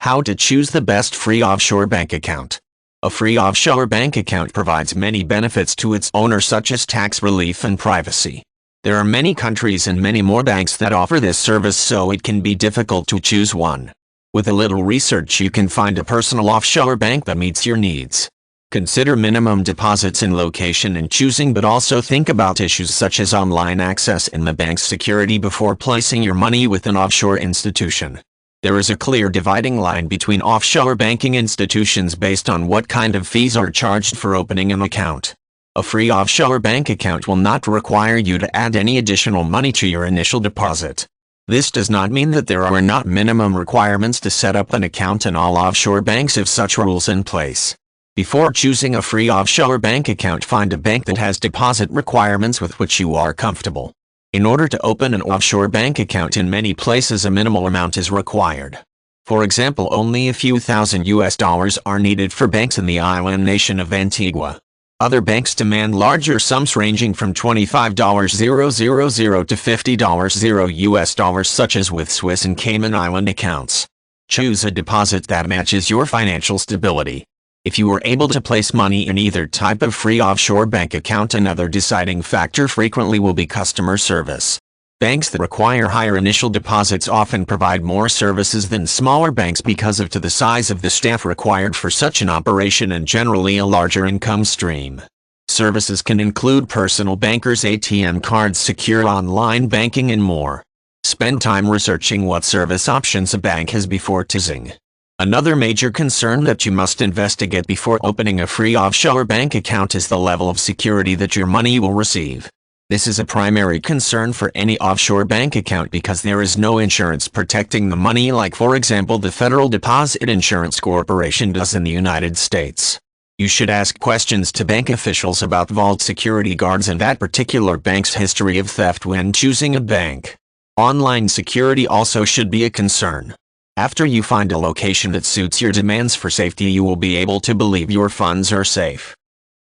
How to choose the best free offshore bank account. A free offshore bank account provides many benefits to its owner, such as tax relief and privacy. There are many countries and many more banks that offer this service, so it can be difficult to choose one. With a little research, you can find a personal offshore bank that meets your needs. Consider minimum deposits and location in choosing, but also think about issues such as online access and the bank's security before placing your money with an offshore institution. There is a clear dividing line between offshore banking institutions based on what kind of fees are charged for opening an account. A free offshore bank account will not require you to add any additional money to your initial deposit. This does not mean that there are not minimum requirements to set up an account, and all offshore banks have such rules in place. Before choosing a free offshore bank account, find a bank that has deposit requirements with which you are comfortable. In order to open an offshore bank account in many places, a minimal amount is required. For example, only a few thousand US are needed for banks in the island nation of Antigua. Other banks demand larger sums ranging from $25,000 to $50,000 US, such as with Swiss and Cayman Island accounts. Choose a deposit that matches your financial stability. If you are able to place money in either type of free offshore bank account, another deciding factor frequently will be customer service. Banks that require higher initial deposits often provide more services than smaller banks because of the size of the staff required for such an operation and generally a larger income stream. Services can include personal bankers, ATM cards, secure online banking, and more. Spend time researching what service options a bank has before choosing. Another major concern that you must investigate before opening a free offshore bank account is the level of security that your money will receive. This is a primary concern for any offshore bank account because there is no insurance protecting the money, like for example the Federal Deposit Insurance Corporation does in the United States. You should ask questions to bank officials about vault security guards and that particular bank's history of theft when choosing a bank. Online security also should be a concern. After you find a location that suits your demands for safety, you will be able to believe your funds are safe.